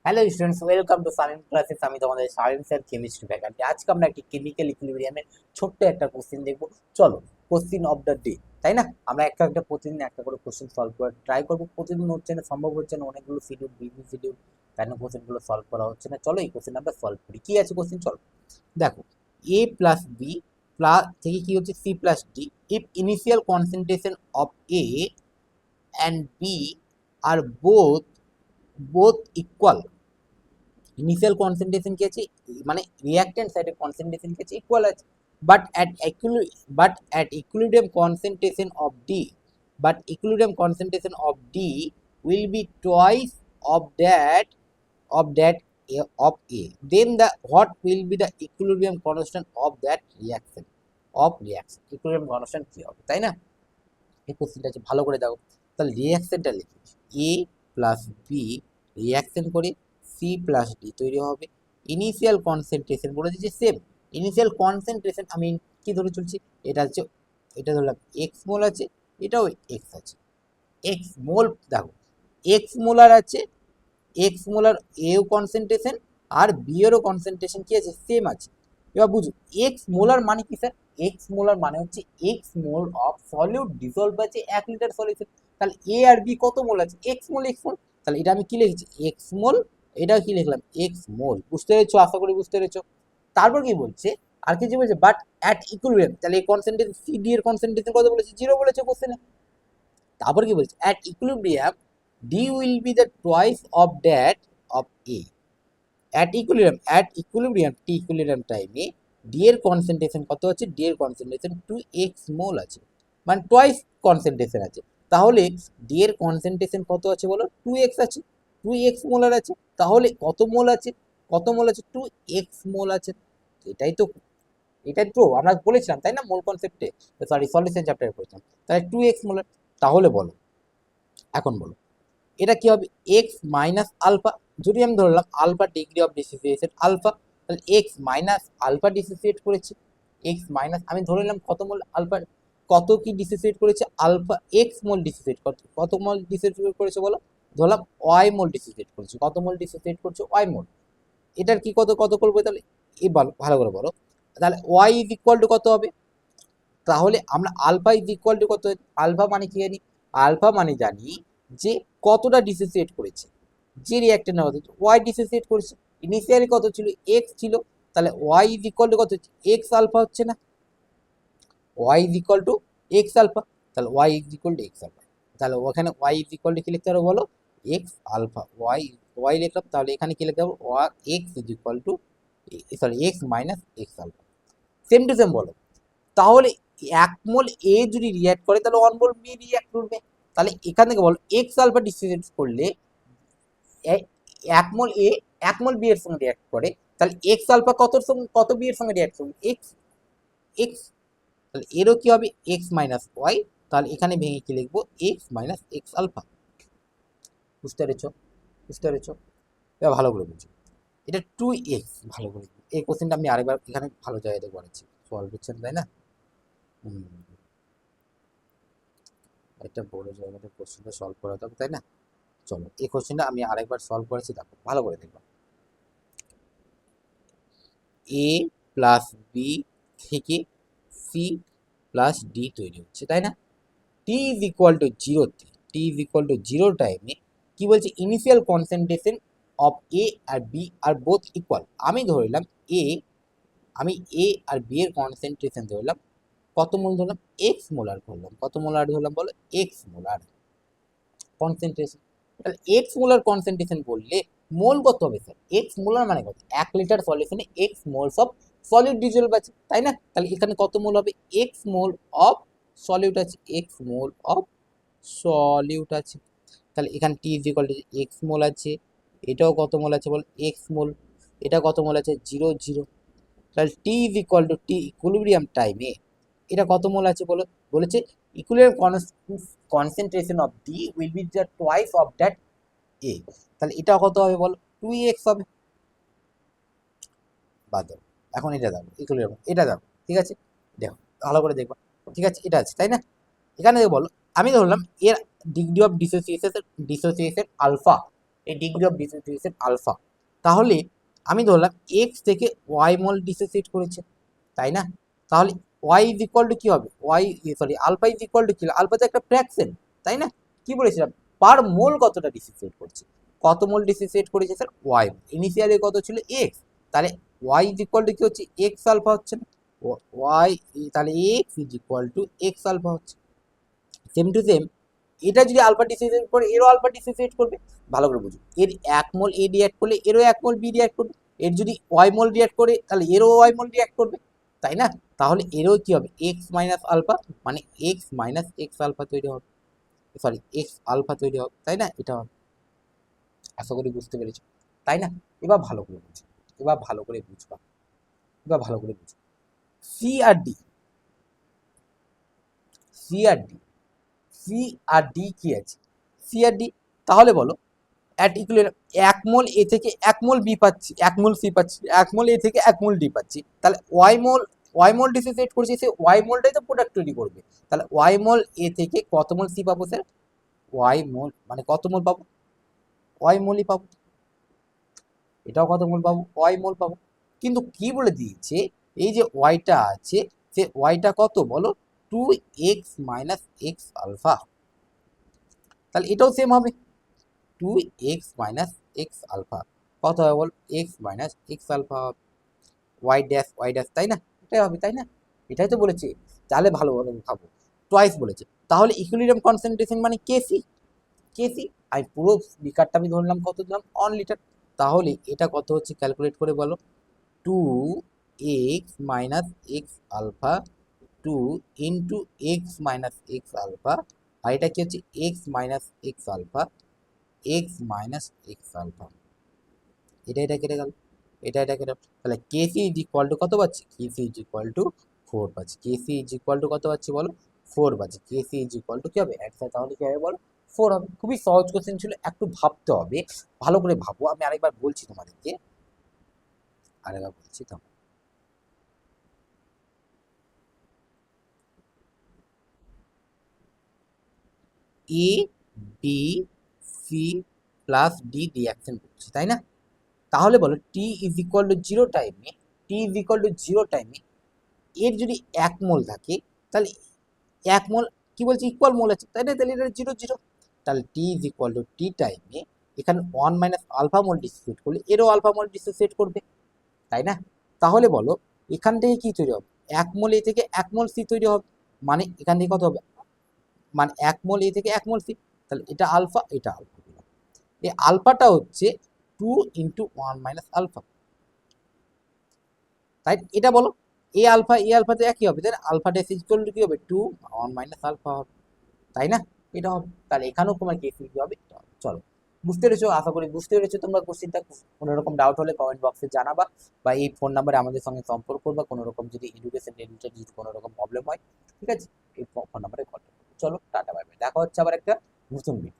Hello students, welcome to science classes. আমি তোমাদের সায়েন্সের কেমিস্ট্রি ফ্যাকাল্টি। আজকে আমরা একটি কেমিক্যাল ইকুইলিব্রিয়ামের ছোট্ট একটা কোশ্চেন দেখবো। চলো, কোশ্চেন অফ দ্য ডে, তাই না? আমরা একটা প্রতিদিন একটা করে কোশ্চেন সলভ করার ট্রাই করবো। প্রতিদিন হচ্ছে না, সম্ভব হচ্ছে না, অনেকগুলো শিডিউল, বিজি শিডিউল, কেন কোশ্চেনগুলো সলভ করা হচ্ছে না। চলো এই কোশ্চেন আমরা সলভ করি। কি আছে কোশ্চেন? চলো দেখো, এ প্লাস বি প্লাস থেকে কি হচ্ছে C plus D if initial concentration of A and B আর বোথ ইকুয়াল। ইনিশিয়াল কনসেন্ট্রেশন কি আছে, মানে রিঅ্যাক্ট্যান্ট সাইডের কনসেন্ট্রেশন কি আছে, ইকুয়াল আছে। But at equilibrium concentration of D will B twice of that of of A, then the what will be the equilibrium constant of that reaction equilibrium constant কি হবে, তাই না? এই কোশ্চেনটা আছে, ভালো করে দেখো। তাহলে রিঅ্যাকশনটা লিখি, এ প্লাস বি রিঅ্যাকশন করে সি প্লাস ডি তৈরি হবে। ইনিশিয়াল কনসেন্ট্রেশন বলে দিচ্ছে সেম। ইনিশিয়াল কনসেন্ট্রেশন আমি কি ধরে চলছি, এটা হচ্ছে, এটা ধরলাম এক্স মোল আছে, এটাও এক্স আছে। এক্স মোল দেখো, এক্স মোলার আছে, এক্স মোলার এও কনসেন্ট্রেশন আর বি এরও কনসেন্ট্রেশন কি আছে, সেম আছে। এবার বুঝো, এক্স মোলার মানে কি স্যার? এক্স মোলার মানে হচ্ছে x mole of solute dissolve আছে 1 লিটার সলিউশন। তাহলে এ আর বি কত মোল আছে? এক্স মোল। তাহলে এটা আমি কি লিখেছি, এক্স মোল। এটাও কি লিখলাম, এক্স মোল। বুঝতে পেরেছো? আশা করি বুঝতে পেরেছো। তারপর কি বলছে, আর কিছু বলছে, বাট অ্যাট ইকুইলিব্রিয়াম। তাহলে এই কনসেন্ট্রেশন সি ডি এর কনসেন্ট্রেশন কত বলেছে? 0 বলেছে কোশ্চেনে। তারপর কি বলছে, at equilibrium D will be the twice of that of A. At equilibrium T equilibrium টাইমে ডি এর কনসেন্ট্রেশন কত আছে? ডি এর কনসেন্ট্রেশন 2x মোল আছে, মানে টুয়াইস কনসেন্ট্রেশন আছে। তাহলে ডি এর কনসেন্ট্রেশন কত আছে বলো? 2x আছে, 2x মোলার আছে। তাহলে কত মোল আছে? কত মোল আছে? 2x মোল আছে। এটাই তো আমরা বলেছিলাম, তাই না? মোল কনসেপ্টে, সরি সলিউশন চ্যাপ্টারে পড়েছিলাম। তাহলে 2x মোলার। তাহলে বলো, এখন বলো, এটা কি হবে? X minus alpha. যদি আমি ধরলাম alpha degree of dissociation alpha, তাহলে এক্স মাইনাস আলফা ডিসোসিয়েট করেছে। এক্স মাইনাস আমি ধরে নিলাম কত মোল আলফা, কত কি ডিসোসিয়েট করেছে আলফা, এক্স মোল ডিসোসিয়েট করছে। কত মোল ডিসোসিয়েট করেছে বলো? ধরলাম ওয়াই মোল ডিসোসিয়েট করেছে। কত মোল ডিসোসিয়েট করছে? ওয়াই মোল। এটার কি কত কত করবে তাহলে? এই বলো, ভালো করে বলো। তাহলে ওয়াই ইজ ইকুয়াল টু কত হবে? তাহলে আমরা আলফা ইজ ইকুয়াল টু কত? আলফা মানে কি জানি? আলফা মানে জানি যে কতটা ডিসোসিয়েট করেছে, যে রিঅ্যাক্টেন্ট কত, ওয়াই ডিসোসিয়েট করেছে। ইনিশিয়ালি কত ছিল? এক্স ছিল। তাহলে ওয়াই ইজ ইকুয়াল টু কত হচ্ছে? এক্স আলফা হচ্ছে না? Y is equal to x alpha. তাহলে y is equal to x alpha. তাহলে ওখানে ওয়াই ইজ ইকুয়াল টু কি লিখতে হবে বলো? X alpha. ওয়াই ওয়াই লিখলাম, তাহলে এখানে কি লিখতে হবে? X is equal to, sorry, x minus x alpha. Same to same বলো। তাহলে 1 মোল এ যদি রিঅ্যাক্ট করে, তাহলে 1 মোল বি রিঅ্যাক্ট করবে। তাহলে এখান থেকে বলো, এক্স আলফা ডিসোসিয়েট করলে 1 মোল এ 1 মোল বি এর সঙ্গে রিঅ্যাক্ট করে, তাহলে এক্স আলফা কতর সঙ্গে, কত বি এর সঙ্গে রিঅ্যাক্ট করবে? X x. তাহলে এরও কি হবে? X minus y. তাহলে এখানে ভেঙে কি লিখবো? X minus x alpha. বুঝতে পেরেছো? বুঝতে পেরেছো? এবার ভালো করে বুঝো, এটা 2x। ভালো করে এই কোশ্চেনটা আমি আরেকবার এখানে ভালো জায়গাতে করেছি, সলভ করছেন, তাই না? একটা বড় জায়গাতে কোশ্চেনটা সলভ করা হবে, তাই না? চলো, এই কোশ্চেনটা আমি আরেকবার সলভ করেছি, দেখো ভালো করে দেখো। এ প্লাস বি থেকে সি প্লাস ডি তৈরি হচ্ছে, তাই না? টি ইজ ইকুয়াল টু জিরোতে, T is equal to zero টাইমে কি বলছে? ইনিশিয়াল কনসেন্ট্রেশন অফ এ আর বি আর বোথ ইকুয়াল। আমি ধরলাম এ, আমি এ আর বি এর কনসেন্ট্রেশন ধরলাম কত মোল, ধরলাম এক্স মোলার ধরলাম। কত মোলার ধরলাম বলো? X molar concentration. তাহলে এক্স মোলার কনসেন্ট্রেশন বললে মোল কত হবে স্যার? এক্স মোলার মানে কত? 1 লিটার সলিউশনে x moles of solid dissolve আছে, তাই না? তাহলে এখানে কত মোল হবে? এক্স মোল অফ সলিউট আছে, এক্স মোল অফ সলিউট আছে। তাহলে এখানে t is equal to x mole আছে, এটাও কত মোল আছে বল? এক্স মোল। এটা কত মোল আছে? 0 0। তাহলে t is equal to t equilibrium টাইমে এটা কত মোল আছে বলো? বলেছে equilibrium concentration of D will be the twice of that A. তাহলে এটা কত হবে বলো? 2x হবে। বাদ দাও, এখন এটা দাও ইকুইলিব্রিয়াম, এটা দাও, ঠিক আছে? দেখো ভালো করে দেখবা, ঠিক আছে? এটা আছে, তাই না? এখানে বলো, আমি ধরলাম এর ডিগ্রি অফ ডিসোসিয়েশন আলফা, এই ডিগ্রি অফ ডিসোসিয়েশন আলফা। তাহলে আমি ধরলাম এক্স থেকে ওয়াই মোল ডিসোসিয়েট করেছে, তাই না? তাহলে ওয়াই ইজ ইকুয়াল টু কি হবে, আলফা ইজ ইকুয়াল টু কি, আলফা তো একটা ফ্র্যাকশন, তাই না? কি বলেছিলাম, পার মোল কতটা ডিসোসিয়েট করছে, কত মোল ডিসোসিয়েট করেছে স্যার, ওয়াই। ইনিশিয়ালি কত ছিল, এক্স। তাহলে ওয়াই ইজ ইকুয়াল টু কি হচ্ছে, এক্স আলফা হচ্ছে না, ওয়াই, তাহলে x is equal to x alpha হচ্ছে। সেম টু সেম, এটা যদি আলফা ডিসোসিয়েট করে এরও আলফা ডিসোসিয়েট করবে। ভালো করে বুঝুন, এর এক মোল এ রিঅ্যাক্ট করলে এরও এক মোল বি রিঅ্যাক্ট করবে। এর যদি ওয়াই মোল রিঅ্যাক্ট করে তাহলে এরও ওয়াই মোল রিঅ্যাক্ট করবে, তাই না? তাহলে এরও কি হবে, এক্স মাইনাস আলফা, মানে এক্স মাইনাস এক্স আলফা তৈরি হবে, সরি এক্স আলফা তৈরি হবে, তাই না? এটা হবে। আশা করি বুঝতে পেরেছো, তাই না? এবার ভালো করে বুঝো, এবার ভালো করে বুঝবা, এবার ভালো করে বুঝো। সি আর ডি, সি আর ডি, সি আর ডি কি আছে, সি আর ডি। তাহলে বলো অ্যাট ইকুইলিব্রিয়াম এক মোল এ থেকে এক মোল বি পাচ্ছি, এক মোল সি পাচ্ছি, এক মোল এ থেকে এক মোল ডি পাচ্ছি, তাহলে ওয়াই মোল ডিসোসিয়েট করছে, সে ওয়াই মোলটাই তো প্রোডাক্ট তৈরি করবে। তাহলে ওয়াই মোল এ থেকে কত মোল সি পাবো স্যার, ওয়াই মোল, মানে কত মোল পাবো, ওয়াই মোলই পাবো। এটাও কত মোল পাবো, ওয়াই মোল পাবো। কিন্তু কি বলে দিয়েছে, এই যে ওয়াইটা আছে, সে ওয়াইটা কত বলো, 2x মাইনাস এক্স আলফা। তাহলে এটাও সেম হবে, 2x মাইনাস এক্স আলফা। কত হবে বল, x minus x alpha, y dash, তাই না? এটাই হবে, তাই না? এটাই তো বলেছে। তাহলে ভালো ভাবো, টয়েস বলেছে। তাহলে ইকুইলিব্রিয়াম কনসেন্ট্রেশন মানে কেসি, কেসি। আমি পুরো লিটারটা আমি ধরলাম, কত দিলাম, 1 লিটার। তাহলে এটা কত হচ্ছে ক্যালকুলেট করে বলো, 2x minus x alpha, 2 × x−x alpha, আর এটা কি হচ্ছে x−x আলফা, x−x আলফা। এটা কেটে গেল, এটা কেটে গেল। তাহলে কেসি ইজ ইকুয়াল টু কত পাচ্ছি, কেসি ইজ ইকুয়াল টু 4 পাচ্ছি, কেসি ইজ ইকুয়াল টু কত পাচ্ছি বলো, 4 পাচ্ছি। কেসি ইজ ইকুয়াল টু কি হবে, অ্যান্সার তাহলে কি হবে বলো, 4 হবে। খুবই সহজ কোশ্চেন ছিল, একটু ভাবতে হবে, ভালো করে ভাবো। আমি আরেকবার বলছি তোমাদেরকে, আরেকবার বলছি তো, A B C plus D reaction করছে, তাই না? তাহলে বলো টি ইজ ইকুয়াল টু 0 টাইমে, টি ইজ ইকুয়াল টু 0 টাইমে এর যদি 1 মোল থাকে, তাহলে 1 মোল কি বলছে, ইকুয়াল মোল আছে, তাই না? তাহলে এটা 0 0। তাহলে টি ইজ ইকুয়াল টু টি টাইমে এখানে 1 মাইনাস আলফা মোল ডিসোসিয়েট করলে এরও আলফা মোল ডিসোসিয়েট করবে, তাই না? তাহলে বলো এখান থেকে কি তৈরি হবে, 1 মোল এ থেকে 1 মোল সি তৈরি হবে, মানে এখান থেকে কত হবে, মানে 1 মোল এ থেকে 1 মোল সি। তাহলে এটা আলফা, এটা আলফা। এই আলফাটা হচ্ছে 2 × 1 - আলফা, তাই এটা বলো, এ আলফাতে একই হবে, তাই alpha dash is equal to কি হবে, 2 × 1 - আলফা হবে, তাই না? এটা হবে। তাহলে এখানেও তোমার কেসি কি হবে, এটা হবে। চলো, বুঝতে পেরেছো, আশা করি বুঝতে পেরেছো তোমরা কোশ্চেনটা। কোনো রকম ডাউট হলে কমেন্ট বক্সে জানাবা, বা এই ফোন নাম্বারে আমাদের সঙ্গে সম্পর্ক করবা, কোনো রকম যদি এডুকেশন রিলেটেড যদি কোনো রকম প্রবলেম হয়, ঠিক আছে, এই ফোন নাম্বারে কল করো। চলো টাটা, বাই বাই, দেখা হচ্ছে আবার একটা নতুন ভিডিও।